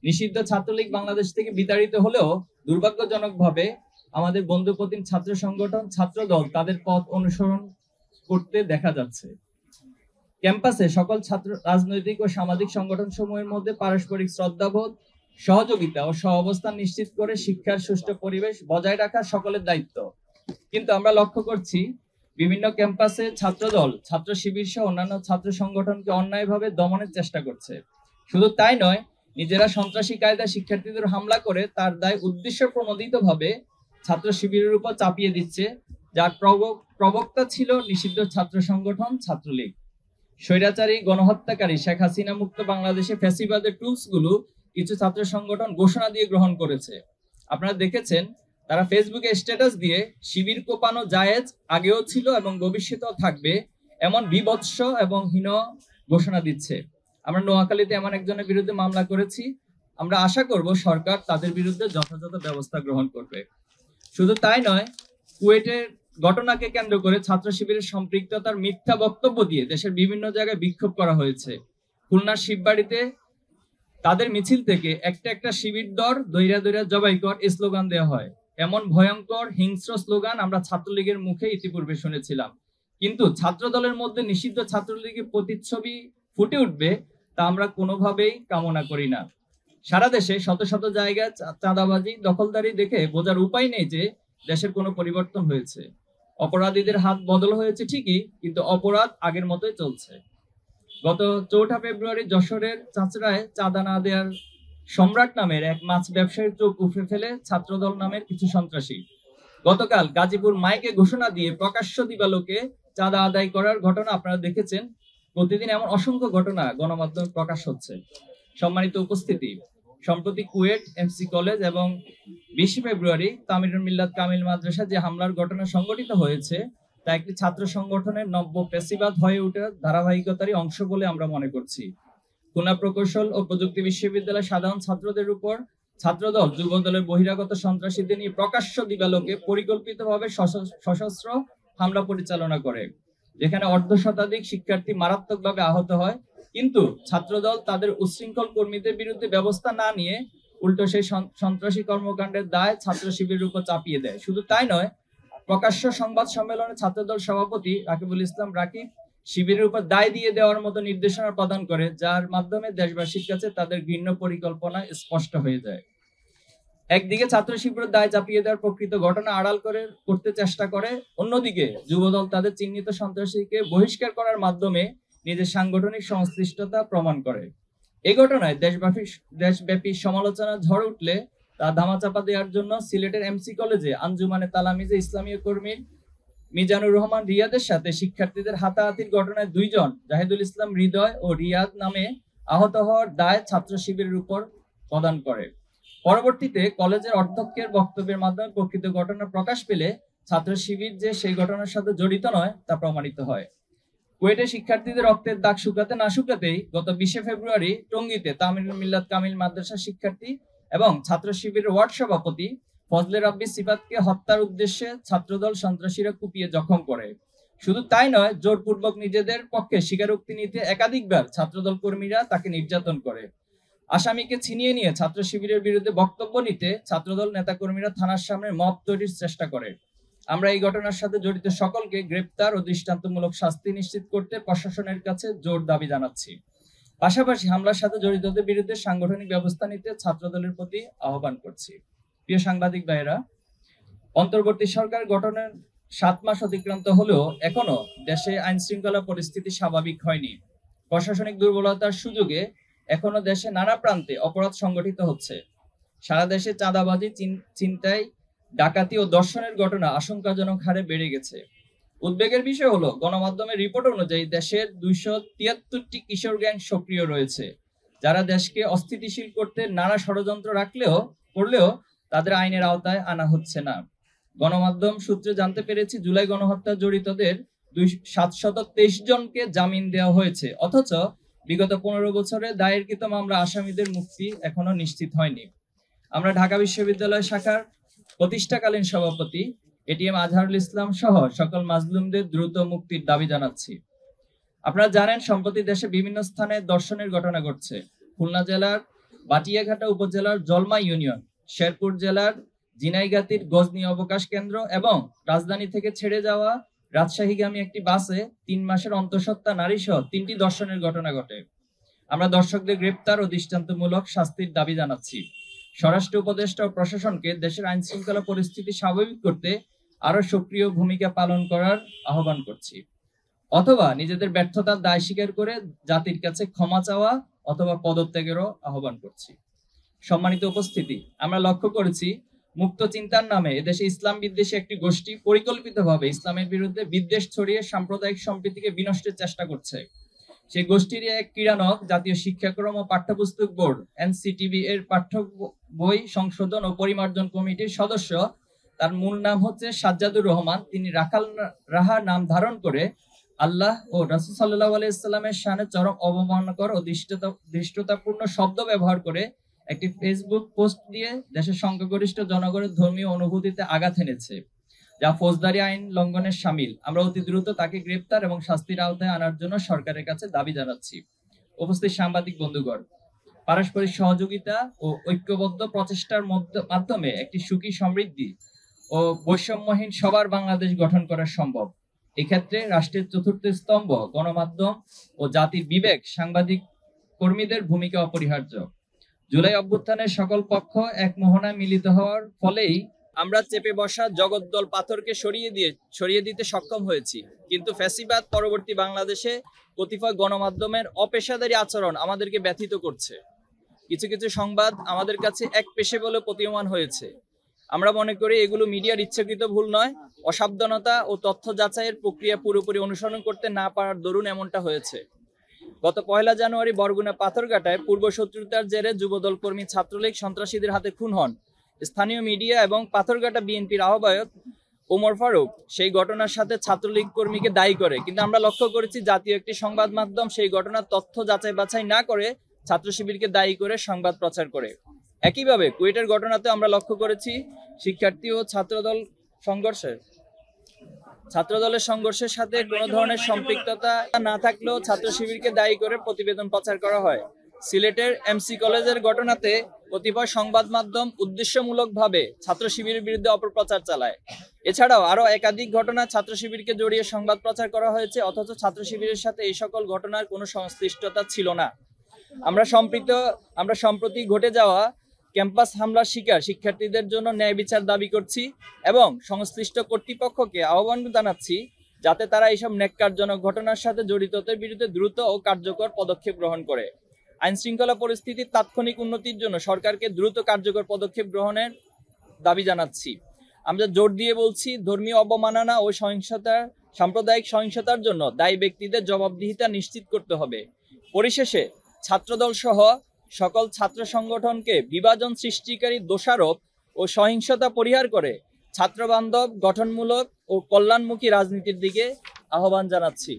নিষিদ্ধ ছাত্রলীগ বাংলাদেশ থেকে বিতাড়িত হলেও দুর্ভাগ্যজনকভাবে আমাদের বন্ধুপ্রতিম ছাত্র সংগঠন ছাত্রদল তাদের পথ অনুসরণ করতে দেখা যাচ্ছে। ক্যাম্পাসে সকল ছাত্র রাজনৈতিক ও সামাজিক সংগঠন সমূহের মধ্যে পারস্পরিক শ্রদ্ধাবোধ, সহযোগিতা ও সহাবস্থান নিশ্চিত করে শিক্ষার সুষ্ঠু পরিবেশ বজায় রাখা সকলের দায়িত্ব। কিন্তু আমরা লক্ষ্য করছি বিভিন্ন ক্যাম্পাসে ছাত্রদল, ছাত্র শিবির সহ অন্যান্য ছাত্র সংগঠনকে অন্যায়ভাবে দমনের চেষ্টা করছে। শুধু তাই নয়, নিজেরা সন্ত্রাসী কায়দায় শিক্ষার্থীদের হামলা করে তার দায় উদ্দেশ্য প্রণোদিতভাবে ছাত্র শিবিরের উপর চাপিয়ে দিচ্ছে, যার প্রবক্তা ছিল নিষিদ্ধ ছাত্র সংগঠন ছাত্রলীগ। স্বৈরাচারী গণহত্যাকারী শেখ হাসিনা মুক্ত বাংলাদেশে ফ্যাসিবাদের টুলস গুলো কিছু ছাত্র সংগঠন ঘোষণা দিয়ে গ্রহণ করেছে। আপনারা দেখেছেন তারা ফেসবুকে স্ট্যাটাস দিয়ে শিবির কোপানো জায়েজ আগেও ছিল এবং ভবিষ্যতেও থাকবে এমন বিভৎস এবং হীন ঘোষণা দিচ্ছে। আমরা নোয়াখালীতে এমন একজনের বিরুদ্ধে মামলা করেছি। আমরা আশা করব সরকার তাদের বিরুদ্ধে যথাযথ ব্যবস্থা গ্রহণ করবে। শুধু তাই নয়, কুয়েটের ঘটনাকে কেন্দ্র করে ছাত্র শিবিরের সম্পৃক্ততার মিথ্যা বক্তব্য দিয়ে দেশের বিভিন্ন জায়গায় বিক্ষোভ করা হয়েছে। খুলনার শিববাড়িতে তাদের মিছিল থেকে একটা শিবির দর দৈরা দৈরা জবাই কর এই স্লোগান দেওয়া হয়। এমন ভয়ঙ্কর হিংস্র স্লোগান আমরা ছাত্রলীগের মুখে ইতিপূর্বে শুনেছিলাম। কিন্তু ছাত্র দলের মধ্যে নিষিদ্ধ ছাত্রলীগের প্রতিচ্ছবি ফুটে উঠবে তা আমরা কোনোভাবেই কামনা করি না। সারা দেশে শত শত জায়গায় চাঁদাবাজি, দখলদারি দেখে বোঝার উপায় নেই যে দেশের কোনো পরিবর্তন হয়েছে। অপরাধীদের হাত বদল হয়েছে ঠিকই, কিন্তু অপরাধ আগের মতোই চলছে। গত 4 ফেব্রুয়ারি যশোরের চাচড়ায় চাঁদা না দেওয়ার সম্রাট নামের এক মাছ ব্যবসায়ীর চোখ উপড়ে ফেলে ছাত্রদল নামের কিছু সন্ত্রাসী। গতকাল গাজীপুর মাইকে ঘোষণা দিয়ে প্রকাশ্য দিবালোকে চাঁদা আদায় করার ঘটনা আপনারা দেখেছেন। প্রতিদিন এমন অসংখ্য ঘটনা গণমাধ্যমে প্রকাশ হচ্ছে। সম্মানিত উপস্থিতি, সম্প্রতি কুয়েট এমসি কলেজ এবং 20 ফেব্রুয়ারি তামিরুল মিল্লাত কামিল মাদ্রাসা যে হামলার ঘটনা সংঘটিত হয়েছে তা একটি ছাত্র সংগঠনের নব্য ফ্যাসিবাদ হয়ে ওঠার ধারাবাহিকতারই অংশ বলে আমরা মনে করছি। খুলনা প্রকৌশল ও প্রযুক্তি বিশ্ববিদ্যালয়ের সাধারণ ছাত্রদের উপর ছাত্রদল যুবদলের বহিরাগত সন্ত্রাসীদের নিয়ে প্রকাশ্য দিবালোকে পরিকল্পিতভাবে সশস্ত্র হামলা পরিচালনা করে, যেখানে অর্ধশতাধিক শিক্ষার্থী মারাত্মকভাবে আহত হয়। কিন্তু ছাত্রদল তাদের উচ্ছৃঙ্খল কর্মীদের বিরুদ্ধে ব্যবস্থা না নিয়ে উল্টো সেই সন্ত্রাসী কর্মকাণ্ডের দায় ছাত্র শিবিরের উপর চাপিয়ে দেয়। শুধু তাই নয়, প্রকাশ্য সংবাদ সম্মেলনে ছাত্রদল সভাপতি রাকিবুল ইসলাম রাকিব শিবিরের উপর দায় দিয়ে দেওয়ার মতো নির্দেশনা প্রদান করে, যার মাধ্যমে দেশবাসীর কাছে তাদের ঘৃণ্য পরিকল্পনা স্পষ্ট হয়ে যায়। একদিকে ছাত্র শিবিরের দায় চাপিয়ে দেওয়ার প্রকৃত ঘটনা আড়াল করতে চেষ্টা করে, অন্যদিকে যুবদল তাদের চিহ্নিত সন্ত্রাসীকে বহিষ্কার করার মাধ্যমে নিজের সাংগঠনিক সংশ্লিষ্টতা প্রমাণ করে। এই ঘটনায় দেশব্যাপী সমালোচনা ঝড় উঠলে তা ধামাচাপা দেওয়ার জন্য সিলেটের এমসি কলেজে আঞ্জুমানে তালামিজে ইসলামীয় কর্মী মিজানুর রহমান রিয়াদের সাথে শিক্ষার্থীদের হাতাহাতির ঘটনায় 2 জন জাহিদুল ইসলাম হৃদয় ও রিয়াদ নামে আহত হওয়ার দায় ছাত্র শিবিরের উপর প্রদান করে। পরবর্তীতে কলেজের অধ্যক্ষের বক্তব্যের মাধ্যমে প্রকৃত ঘটনা প্রকাশ পেলে ছাত্র শিবির যে সেই ঘটনার সাথে জড়িত নয় তা প্রমাণিত হয়। কুয়েটে শিক্ষার্থীদের রক্তের দাগ শুকাতে না শুকাতেই গত 20 ফেব্রুয়ারি টঙ্গীতে তামিরুল মিল্লাত কামিল মাদ্রাসা শিক্ষার্থী এবং ছাত্র শিবিরের ওয়ার্ড সভাপতি ফজলে রাব্বি সিফাতকে হত্যার উদ্দেশ্যে ছাত্রদল সন্ত্রাসীরা কুপিয়ে জখম করে। শুধু তাই নয়, জোরপূর্বক নিজেদের পক্ষে স্বীকারোক্তি নিতে একাধিকবার ছাত্রদল কর্মীরা তাকে নির্যাতন করে। আসামিকে ছিনিয়ে নিয়ে ছাত্র শিবিরের বিরুদ্ধে বক্তব্য নিতে ছাত্রদল নেতাকর্মীরা থানার সামনে মব তৈরির চেষ্টা করে। আমরা এই ঘটনার সাথে জড়িত সকলকে গ্রেপ্তার ও দৃষ্টান্তমূলক শাস্তি নিশ্চিত করতে প্রশাসনের কাছে জোর দাবি জানাচ্ছি। পাশাপাশি হামলার সাথে জড়িতদের বিরুদ্ধে সাংগঠনিক ব্যবস্থা নিতে ছাত্রদলের প্রতি আহ্বান করছি। প্রিয় সাংবাদিক ভাইয়েরা, অন্তর্বর্তী সরকার গঠনের 7 মাস অতিক্রান্ত হলেও এখনো দেশে আইন শৃঙ্খলা পরিস্থিতি স্বাভাবিক হয়নি। প্রশাসনিক দুর্বলতার সুযোগে এখনো দেশে নানা প্রান্তে অপরাধ সংগঠিত হচ্ছে। সারা দেশে চাঁদাবাজি, ছিনতাই, ডাকাতি ও ধর্ষণের ঘটনা আশঙ্কাজনক হারে বেড়ে গেছে। উদ্বেগের বিষয় হলো, গণমাধ্যমের রিপোর্ট অনুযায়ী দেশের 273টি কিশোর গ্যাং সক্রিয় রয়েছে, যারা দেশকে অস্থিতিশীল করতে নানা ষড়যন্ত্র করলেও তাদের আইনের আওতায় আনা হচ্ছে না। গণমাধ্যম সূত্রে জানতে পেরেছি, জুলাই গণহত্যা জড়িতদের 723 জনকে জামিন দেওয়া হয়েছে, অথচ বিগত 15 বছরে দায়েরকৃত মামলা আসামিদের মুক্তি এখনো নিশ্চিত হয়নি। আমরা ঢাকা বিশ্ববিদ্যালয় শাখার প্রতিষ্ঠাকালীন সভাপতি এটিএম আজহারুল ইসলাম সহ সকল মাজলুমদের দ্রুত মুক্তির দাবি জানাচ্ছি। আপনারা জানেন, সম্প্রতি দেশে বিভিন্ন স্থানে ধর্ষণের ঘটনা ঘটছে। খুলনা জেলার বাটিয়াঘাটা উপজেলার জলমা ইউনিয়ন, শেরপুর জেলার জিনাইগাতির গজনী অবকাশ কেন্দ্র এবং রাজধানী থেকে ছেড়ে যাওয়া রাজশাহীগামী একটি বাসে 3 মাসের অন্তঃসত্ত্বা নারী সহ 3টি ধর্ষণের ঘটনা ঘটে। আমরা দর্শকদের গ্রেপ্তার ও দৃষ্টান্তমূলক শাস্তির দাবি জানাচ্ছি। স্বরাষ্ট্র উপদেষ্টা ও প্রশাসনকে দেশের আইন শৃঙ্খলা পরিস্থিতি স্বাভাবিক করতে আরো সক্রিয় ভূমিকা পালন করার আহ্বান করছি, অথবা নিজেদের ব্যর্থতার দায় স্বীকার করে জাতির কাছে ক্ষমা চাওয়া অথবা পদত্যাগেরও আহ্বান করছি। সম্মানিত উপস্থিতি, আমরা লক্ষ্য করেছি মুক্ত চিন্তার নামে এদেশে ইসলাম বিদ্বেষী একটি গোষ্ঠী পরিকল্পিতভাবে ইসলামের বিরুদ্ধে বিদ্বেষ ছড়িয়ে সাম্প্রদায়িক সম্প্রীতিকে বিনষ্টের চেষ্টা করছে। সেই গোষ্ঠীর এক ক্রীড়ানক জাতীয় শিক্ষাক্রম ও পাঠ্যপুস্তক বোর্ড এনসিটিবি এর পাঠ্য বই সংশোধন ও পরিমার্জন কমিটির সদস্য, তার মূল নাম হচ্ছে সাজ্জাদুর রহমান। তিনি রাহা নাম ধারণ করে আল্লাহ ও রাসূল সাল্লাল্লাহু আলাইহি সাল্লামের শানে চরম অবমাননাকর ও ধৃষ্টতাপূর্ণ শব্দ ব্যবহার করে একটি ফেসবুক পোস্ট দিয়ে দেশের সংখ্যাগরিষ্ঠ জনগণের ধর্মীয় অনুভূতিতে আঘাত এনেছে, যা ফৌজদারি আইন লঙ্ঘনের শামিল। আমরা অতি দ্রুত তাকে গ্রেপ্তার এবং শাস্তির আওতায় আনার জন্য সরকারের কাছে দাবি জানাচ্ছি। উপস্থিত সাংবাদিক বন্ধুগণ, পারস্পরিক সহযোগিতা ও ঐক্যবদ্ধ প্রচেষ্টার মাধ্যমে একটি সুখী, সমৃদ্ধি ও বৈষম্যহীন সবার বাংলাদেশ গঠন করা সম্ভব। এক্ষেত্রে রাষ্ট্রের চতুর্থ স্তম্ভ গণমাধ্যম ও জাতির বিবেক, সাংবাদিক কর্মীদের ভূমিকা অপরিহার্য। জুলাই অভ্যুত্থানের সকল পক্ষ এক মোহনায় মিলিত হওয়ার ফলেই আমরা চেপে বসা জগদ্দল পাথরকে সরিয়ে দিতে সক্ষম হয়েছি। কিন্তু ফ্যাসিবাদ পরবর্তী বাংলাদেশে কতিপয় গণমাধ্যমের অপেশাদারী আচরণ আমাদেরকে ব্যথিত করছে। কিছু কিছু সংবাদ আমাদের কাছে এক পেশে বলে প্রতীয়মান হয়েছে। আমরা মনে করি এগুলো মিডিয়ার ইচ্ছাকৃত ভুল নয়, অসাবধানতা ও তথ্য যাচাইয়ের প্রক্রিয়া পুরোপুরি অনুসরণ করতে না পারার দরুন এমনটা হয়েছে। গত 1 জানুয়ারি বরগুনা পাথরঘাটায় পূর্ব শত্রুতার জেরে যুবদল কর্মী ছাত্রলীগ সন্ত্রাসীদের হাতে খুন হন স্থানীয় মিডিয়া এবং পাথরঘাটা বিএনপির আহ্বায়ক ওমর ফারুক সেই ঘটনার সাথে ছাত্রলীগ কর্মীকে দায়ী করে। কিন্তু আমরা লক্ষ্য করেছি জাতীয় একটি সংবাদ মাধ্যম সেই ঘটনার তথ্য যাচাই বাছাই না করে ছাত্র শিবিরকে দায়ী করে সংবাদ প্রচার করে। একইভাবে কুয়েটের ঘটনাতে আমরা লক্ষ্য করেছি শিক্ষার্থী ও ছাত্রদলের সংঘর্ষের সাথে কোনো ধরনের সম্পৃক্ততা না থাকলেও ছাত্র শিবিরকে দায়ী করে প্রতিবেদন প্রচার করা হয়। সিলেটের এমসি কলেজের ঘটনাতে কতিপয় সংবাদ মাধ্যম উদ্দেশ্যমূলকভাবে ছাত্র শিবিরের বিরুদ্ধে অপপ্রচার চালায়। এছাড়াও আরো একাধিক ঘটনা ছাত্র শিবিরকে জড়িয়ে সংবাদ প্রচার করা হয়েছে, অথচ ছাত্র শিবিরের সাথে এই সকল ঘটনার কোনো সংশ্লিষ্টতা ছিল না। আমরা সম্প্রতি ঘটে যাওয়া ক্যাম্পাস হামলার শিকার শিক্ষার্থীদের জন্য ন্যায় বিচার দাবি করছি এবং সংশ্লিষ্ট কর্তৃপক্ষকে আহ্বান জানাচ্ছি যাতে তারা এইসব ন্যাক্কারজনক ঘটনার সাথে জড়িতদের বিরুদ্ধে দ্রুত ও কার্যকর পদক্ষেপ গ্রহণ করে। আইন শৃঙ্খলা পরিস্থিতির তাৎক্ষণিক উন্নতির জন্য সরকারকে দ্রুত কার্যকর পদক্ষেপ গ্রহণের দাবি জানাচ্ছি। আমরা জোর দিয়ে বলছি, ধর্মীয় অবমাননা ও সাম্প্রদায়িক সহিংসতার জন্য দায়ী ব্যক্তিদের জবাবদিহিতা নিশ্চিত করতে হবে। পরিশেষে ছাত্রদল সহ সকল ছাত্র সংগঠনকে বিভাজন সৃষ্টিকারী দোষারোপ ও সহিংসতা পরিহার করে ছাত্রবান্ধব, গঠনমূলক ও কল্যাণমুখী রাজনীতির দিকে আহ্বান জানাচ্ছি।